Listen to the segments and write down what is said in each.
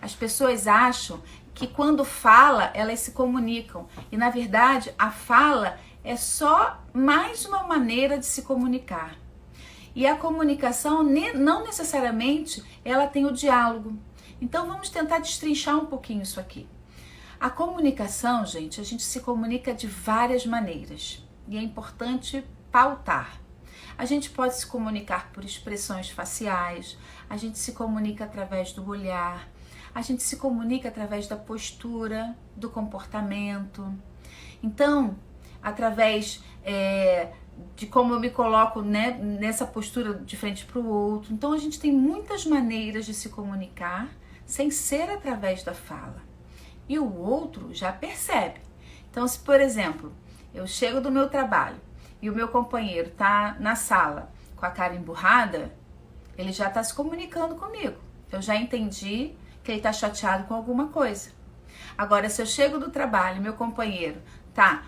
As pessoas acham que quando fala, elas se comunicam. E na verdade, a fala é só mais uma maneira de se comunicar. E a comunicação, não necessariamente, ela tem o diálogo. Então vamos tentar destrinchar um pouquinho isso aqui. A comunicação, gente, a gente se comunica de várias maneiras. E é importante pautar. A gente pode se comunicar por expressões faciais, a gente se comunica através do olhar, a gente se comunica através da postura, do comportamento. Então, através de como eu me coloco, né, nessa postura de frente para o outro. Então, a gente tem muitas maneiras de se comunicar sem ser através da fala. E o outro já percebe. Então, se, por exemplo, eu chego do meu trabalho e o meu companheiro tá na sala com a cara emburrada, ele já tá se comunicando comigo. Eu já entendi que ele tá chateado com alguma coisa. Agora, se eu chego do trabalho e meu companheiro tá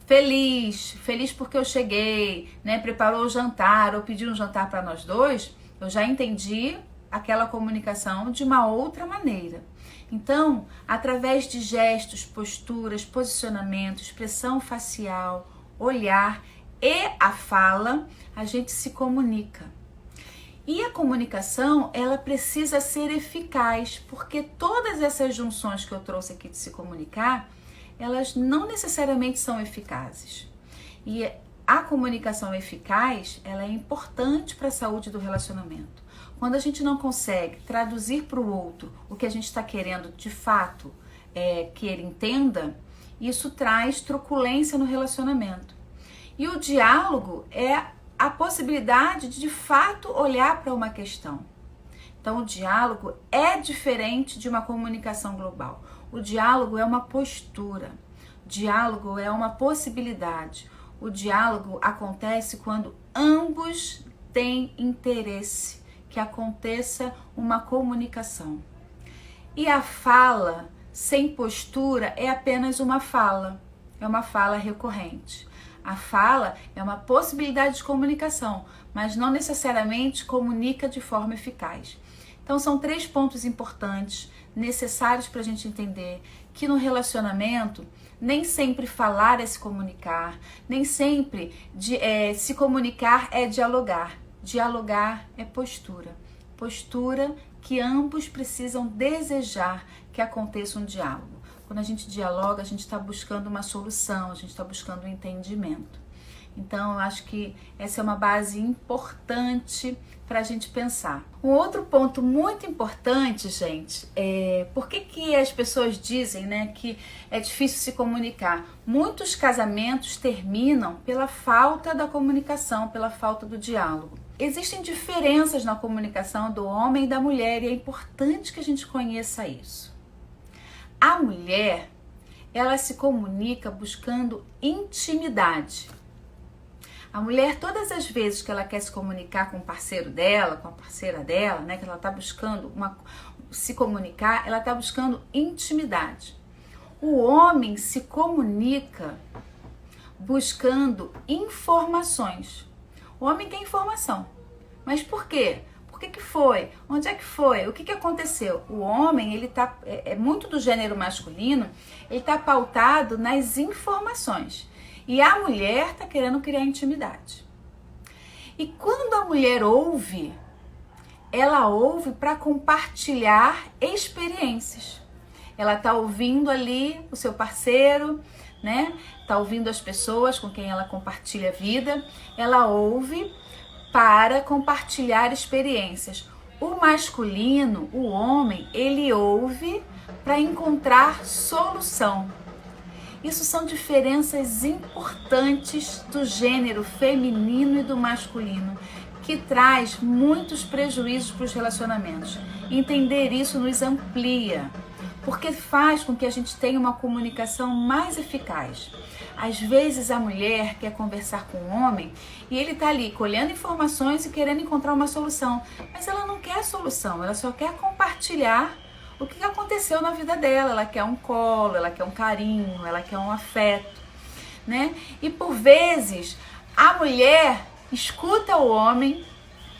feliz porque eu cheguei, né, preparou o jantar ou pediu um jantar para nós dois, eu já entendi aquela comunicação de uma outra maneira. Então, através de gestos, posturas, posicionamento, expressão facial, olhar e a fala, a gente se comunica. E a comunicação, ela precisa ser eficaz, porque todas essas junções que eu trouxe aqui de se comunicar, elas não necessariamente são eficazes. E a comunicação eficaz, ela é importante para a saúde do relacionamento. Quando a gente não consegue traduzir para o outro o que a gente está querendo de fato que ele entenda, isso traz truculência no relacionamento. E o diálogo é a possibilidade de fato olhar para uma questão. Então o diálogo é diferente de uma comunicação global. O diálogo é uma postura, o diálogo é uma possibilidade. O diálogo acontece quando ambos têm interesse que aconteça uma comunicação. E a fala sem postura é apenas uma fala, é uma fala recorrente. A fala é uma possibilidade de comunicação, mas não necessariamente comunica de forma eficaz. Então são 3 pontos importantes, necessários para a gente entender que no relacionamento nem sempre falar é se comunicar, nem sempre se comunicar é dialogar. Dialogar é postura. Postura que ambos precisam desejar que aconteça um diálogo. Quando a gente dialoga, a gente está buscando uma solução, a gente está buscando um entendimento. Então, eu acho que essa é uma base importante para a gente pensar. Um outro ponto muito importante, gente, por que as pessoas dizem, né, que é difícil se comunicar? Muitos casamentos terminam pela falta da comunicação, pela falta do diálogo. Existem diferenças na comunicação do homem e da mulher e é importante que a gente conheça isso. A mulher, ela se comunica buscando intimidade. A mulher, todas as vezes que ela quer se comunicar com o parceiro dela, com a parceira dela, né, que ela está buscando se comunicar, ela está buscando intimidade. O homem se comunica buscando informações. O homem quer informação. Mas por quê? Por que foi? Onde é que foi? O que aconteceu? O homem, ele tá, é muito do gênero masculino, ele está pautado nas informações. E a mulher está querendo criar intimidade. E quando a mulher ouve, ela ouve para compartilhar experiências. Ela está ouvindo ali o seu parceiro, né? Está ouvindo as pessoas com quem ela compartilha a vida. Ela ouve para compartilhar experiências. O masculino, o homem, ele ouve para encontrar solução. Isso são diferenças importantes do gênero feminino e do masculino, que traz muitos prejuízos para os relacionamentos. Entender isso nos amplia, porque faz com que a gente tenha uma comunicação mais eficaz. Às vezes a mulher quer conversar com o homem e ele está ali colhendo informações e querendo encontrar uma solução, mas ela não quer solução, ela só quer compartilhar o que aconteceu na vida dela. Ela quer um colo, ela quer um carinho, ela quer um afeto, né? E por vezes a mulher escuta o homem,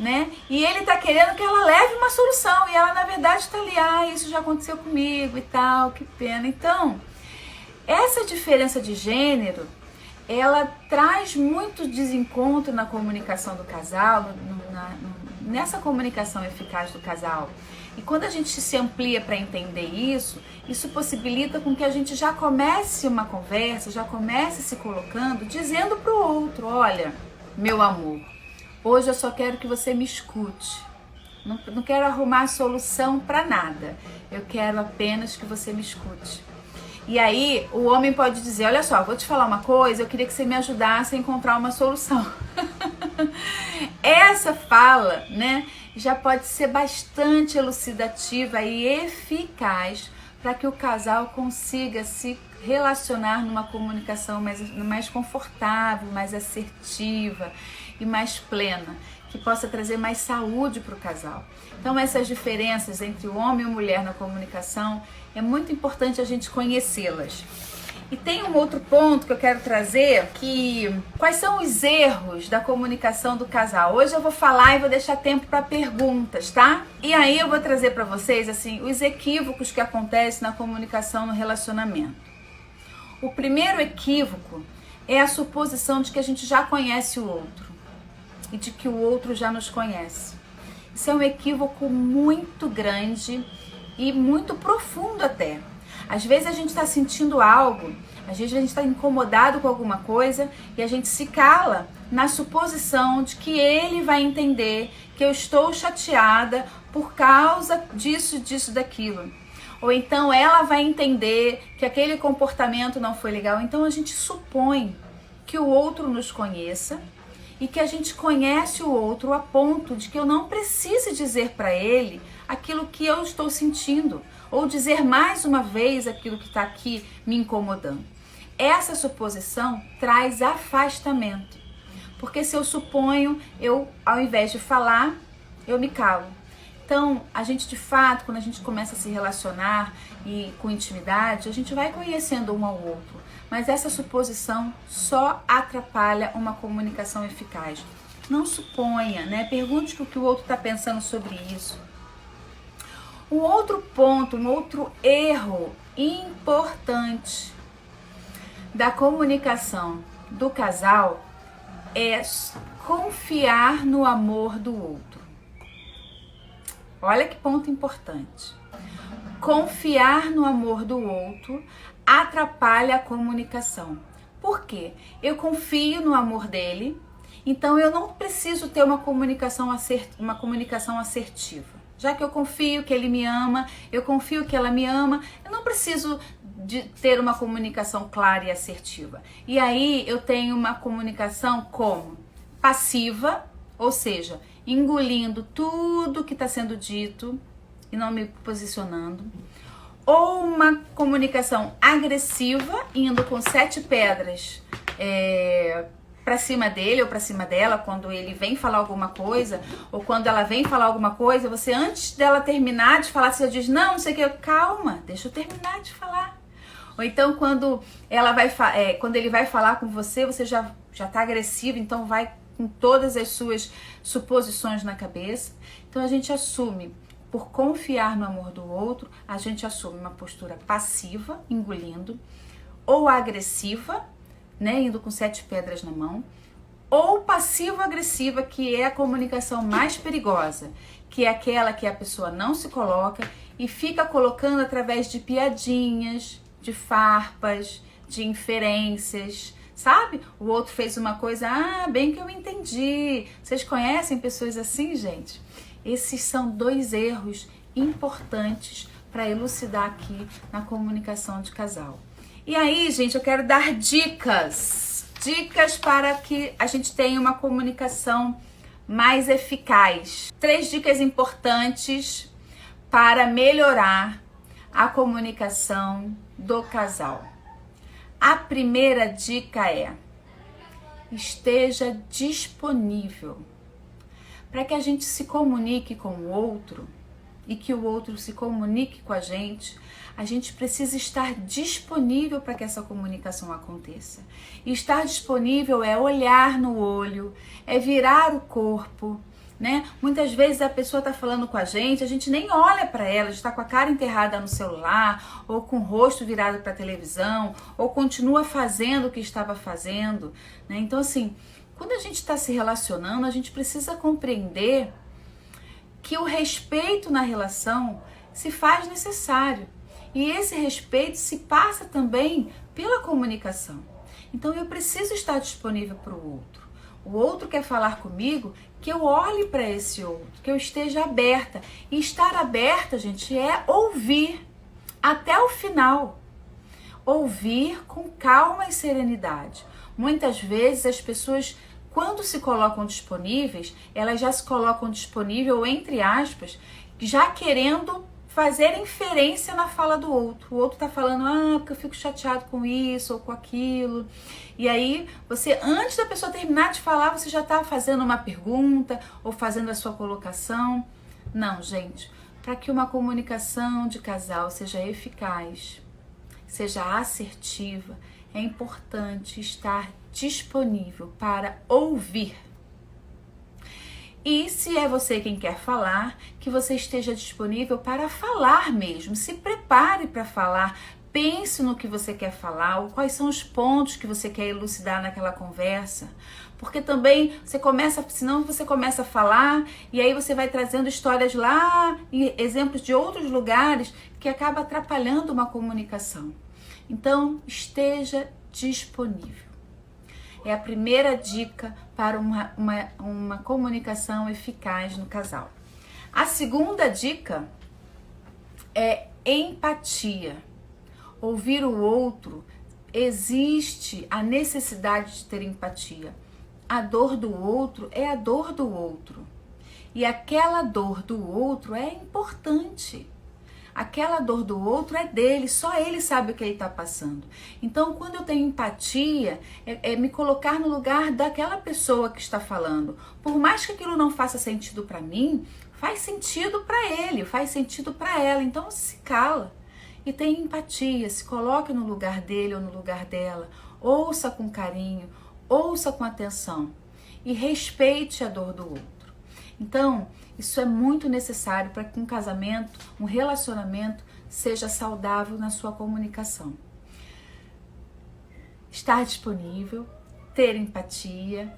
né? E ele tá querendo que ela leve uma solução, e ela na verdade tá ali, isso já aconteceu comigo e tal, que pena. Então, essa diferença de gênero, ela traz muito desencontro na comunicação do casal, nessa comunicação eficaz do casal. E quando a gente se amplia para entender isso, isso possibilita com que a gente já comece uma conversa, já comece se colocando, dizendo para o outro: olha, meu amor, hoje eu só quero que você me escute. Não quero arrumar solução para nada. Eu quero apenas que você me escute. E aí o homem pode dizer: olha só, vou te falar uma coisa, eu queria que você me ajudasse a encontrar uma solução. Essa fala, né, já pode ser bastante elucidativa e eficaz para que o casal consiga se relacionar numa comunicação mais confortável, mais assertiva e mais plena, que possa trazer mais saúde para o casal. Então, essas diferenças entre o homem e a mulher na comunicação, é muito importante a gente conhecê-las. E tem um outro ponto que eu quero trazer, que quais são os erros da comunicação do casal? Hoje eu vou falar e vou deixar tempo para perguntas, tá? E aí eu vou trazer para vocês assim os equívocos que acontecem na comunicação no relacionamento. O primeiro equívoco é a suposição de que a gente já conhece o outro e de que o outro já nos conhece. Isso é um equívoco muito grande e muito profundo até. Às vezes a gente está sentindo algo, às vezes a gente está incomodado com alguma coisa e a gente se cala na suposição de que ele vai entender que eu estou chateada por causa disso, daquilo. Ou então ela vai entender que aquele comportamento não foi legal. Então a gente supõe que o outro nos conheça e que a gente conhece o outro a ponto de que eu não precise dizer para ele aquilo que eu estou sentindo, ou dizer mais uma vez aquilo que está aqui me incomodando. Essa suposição traz afastamento, porque se eu suponho, eu, ao invés de falar, eu me calo. Então, a gente de fato, quando a gente começa a se relacionar e com intimidade, a gente vai conhecendo um ao outro, mas essa suposição só atrapalha uma comunicação eficaz. Não suponha, né? Pergunte o que o outro está pensando sobre isso. Um outro ponto, um outro erro importante da comunicação do casal é confiar no amor do outro. Olha que ponto importante. Confiar no amor do outro atrapalha a comunicação. Por quê? Eu confio no amor dele, então eu não preciso ter uma comunicação assertiva. Já que eu confio que ele me ama, eu confio que ela me ama, eu não preciso de ter uma comunicação clara e assertiva. E aí eu tenho uma comunicação como passiva, ou seja, engolindo tudo que está sendo dito e não me posicionando. Ou uma comunicação agressiva, indo com 7 pedras para cima dele ou para cima dela, quando ele vem falar alguma coisa, ou quando ela vem falar alguma coisa, você antes dela terminar de falar, você diz: não sei o que, calma, deixa eu terminar de falar. Ou então quando ele vai falar com você, você já tá agressivo, então vai com todas as suas suposições na cabeça. Então a gente assume, por confiar no amor do outro, a gente assume uma postura passiva, engolindo, ou agressiva, né, indo com 7 pedras na mão, ou passivo-agressiva, que é a comunicação mais perigosa, que é aquela que a pessoa não se coloca e fica colocando através de piadinhas, de farpas, de inferências, sabe? O outro fez uma coisa, bem que eu entendi. Vocês conhecem pessoas assim, gente? Esses são 2 erros importantes para elucidar aqui na comunicação de casal. E aí, gente, eu quero dar dicas para que a gente tenha uma comunicação mais eficaz. 3 dicas importantes para melhorar a comunicação do casal. A primeira dica é: esteja disponível. Para que a gente se comunique com o outro e que o outro se comunique com a gente precisa estar disponível para que essa comunicação aconteça. E estar disponível é olhar no olho, é virar o corpo, né? Muitas vezes a pessoa está falando com a gente nem olha para ela, está com a cara enterrada no celular, ou com o rosto virado para a televisão, ou continua fazendo o que estava fazendo, né? Então, assim, quando a gente está se relacionando, a gente precisa compreender que o respeito na relação se faz necessário. E esse respeito se passa também pela comunicação. Então eu preciso estar disponível para o outro. O outro quer falar comigo, que eu olhe para esse outro, que eu esteja aberta. E estar aberta, gente, é ouvir até o final. Ouvir com calma e serenidade. Muitas vezes as pessoas, quando se colocam disponíveis, elas já se colocam disponível, entre aspas, já querendo fazer inferência na fala do outro. O outro tá falando, porque eu fico chateado com isso ou com aquilo. E aí, você, antes da pessoa terminar de falar, você já tá fazendo uma pergunta ou fazendo a sua colocação. Não, gente. Para que uma comunicação de casal seja eficaz, seja assertiva, é importante estar disponível para ouvir. E se é você quem quer falar, que você esteja disponível para falar mesmo. Se prepare para falar, pense no que você quer falar, ou quais são os pontos que você quer elucidar naquela conversa. Porque também senão você começa a falar e aí você vai trazendo histórias lá e exemplos de outros lugares que acaba atrapalhando uma comunicação. Então, esteja disponível. É a primeira dica para uma comunicação eficaz no casal. A segunda dica é empatia. Ouvir o outro, existe a necessidade de ter empatia. A dor do outro é a dor do outro. E aquela dor do outro é importante. Aquela dor do outro é dele, só ele sabe o que ele está passando. Então, quando eu tenho empatia, é me colocar no lugar daquela pessoa que está falando. Por mais que aquilo não faça sentido para mim, faz sentido para ele, faz sentido para ela. Então, se cala e tenha empatia, se coloque no lugar dele ou no lugar dela. Ouça com carinho, ouça com atenção e respeite a dor do outro. Então, isso é muito necessário para que um casamento, um relacionamento seja saudável na sua comunicação. Estar disponível, ter empatia.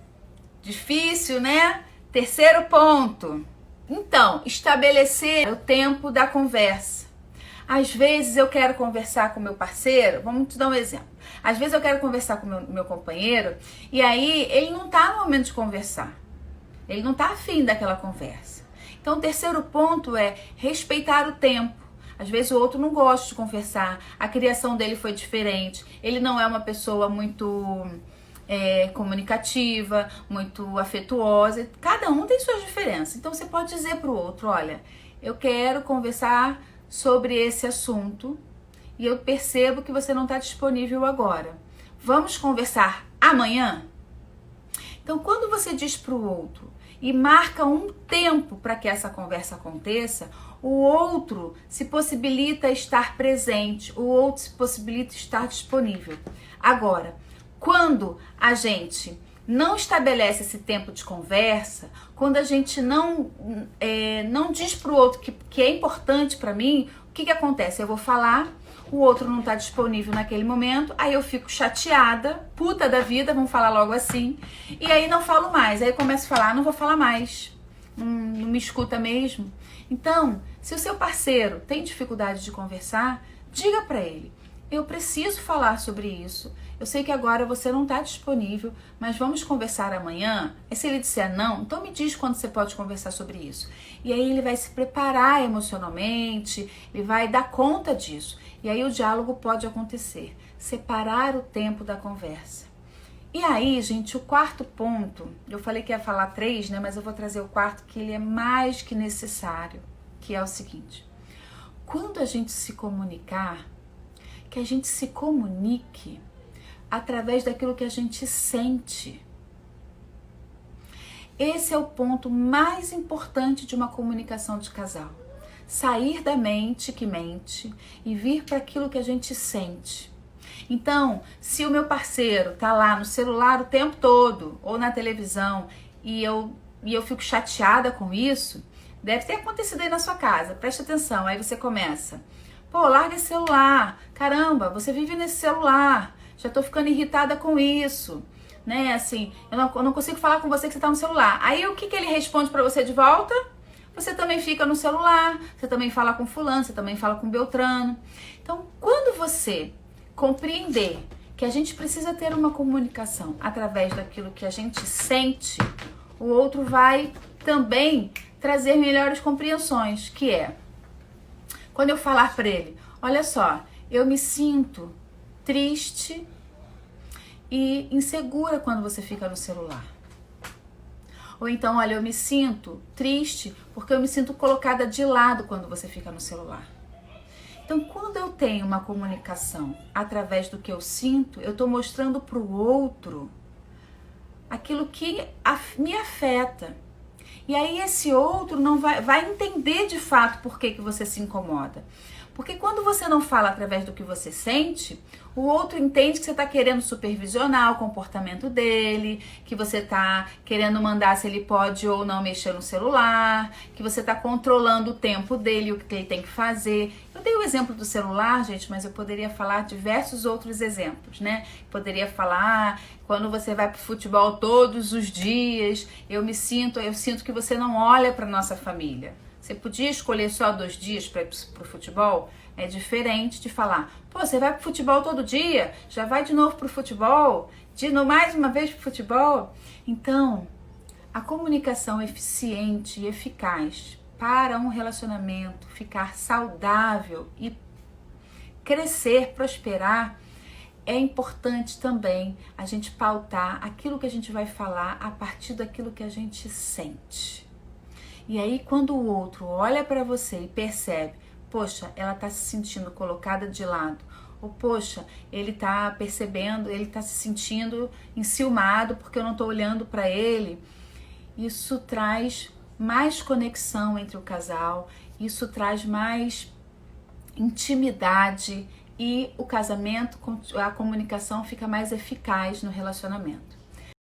Difícil, né? Terceiro ponto. Então, estabelecer o tempo da conversa. Às vezes eu quero conversar com meu parceiro, vamos te dar um exemplo. Às vezes eu quero conversar com meu companheiro e aí ele não está no momento de conversar. Ele não está afim daquela conversa. Então, o terceiro ponto é respeitar o tempo. Às vezes o outro não gosta de conversar, a criação dele foi diferente, ele não é uma pessoa muito comunicativa, muito afetuosa. Cada um tem suas diferenças. Então, você pode dizer para o outro, olha, eu quero conversar sobre esse assunto e eu percebo que você não está disponível agora. Vamos conversar amanhã? Então, quando você diz para o outro e marca um tempo para que essa conversa aconteça, o outro se possibilita estar presente, o outro se possibilita estar disponível. Agora, quando a gente não estabelece esse tempo de conversa, quando a gente não diz para o outro que é importante para mim, o que acontece? Eu vou falar, o outro não está disponível naquele momento, aí eu fico chateada, puta da vida, vamos falar logo assim, e aí não falo mais, aí eu começo a falar, não vou falar mais, não me escuta mesmo. Então, se o seu parceiro tem dificuldade de conversar, diga para ele, eu preciso falar sobre isso, eu sei que agora você não está disponível, mas vamos conversar amanhã? E se ele disser não, então me diz quando você pode conversar sobre isso. E aí ele vai se preparar emocionalmente, ele vai dar conta disso. E aí o diálogo pode acontecer. Separar o tempo da conversa. E aí, gente, o quarto ponto, eu falei que ia falar 3, né? Mas eu vou trazer o quarto, que ele é mais que necessário, que é o seguinte. Quando a gente se comunicar, que a gente se comunique através daquilo que a gente sente. Esse é o ponto mais importante de uma comunicação de casal. Sair da mente que mente e vir para aquilo que a gente sente. Então, se o meu parceiro tá lá no celular o tempo todo ou na televisão e eu eu fico chateada com isso, deve ter acontecido aí na sua casa, presta atenção, aí você começa, pô, larga esse celular, caramba, você vive nesse celular, já tô ficando irritada com isso, né, assim, eu não consigo falar com você que você tá no celular. Aí o que ele responde pra você de volta? Você também fica no celular, você também fala com fulano, você também fala com Beltrano. Então, quando você compreender que a gente precisa ter uma comunicação através daquilo que a gente sente, o outro vai também trazer melhores compreensões, que é quando eu falar para ele, olha só, eu me sinto triste e insegura quando você fica no celular. Ou então, olha, eu me sinto triste porque eu me sinto colocada de lado quando você fica no celular. Então, quando eu tenho uma comunicação através do que eu sinto, eu estou mostrando para o outro aquilo que me afeta. E aí esse outro não vai entender de fato por que você se incomoda. Porque quando você não fala através do que você sente, o outro entende que você está querendo supervisionar o comportamento dele, que você está querendo mandar se ele pode ou não mexer no celular, que você está controlando o tempo dele, o que ele tem que fazer. Eu dei o exemplo do celular, gente, mas eu poderia falar diversos outros exemplos, né? Poderia falar quando você vai pro futebol todos os dias, eu sinto que você não olha para nossa família. Você podia escolher só 2 dias para ir pro futebol? É diferente de falar, pô, você vai pro futebol todo dia? Já vai de novo pro futebol? Mais uma vez pro futebol? Então, a comunicação eficiente e eficaz para um relacionamento ficar saudável e crescer, prosperar, é importante também a gente pautar aquilo que a gente vai falar a partir daquilo que a gente sente. E aí, quando o outro olha para você e percebe, poxa, ela tá se sentindo colocada de lado, ou poxa, ele tá percebendo, ele tá se sentindo enciumado porque eu não tô olhando para ele, isso traz mais conexão entre o casal, isso traz mais intimidade e o casamento, a comunicação fica mais eficaz no relacionamento.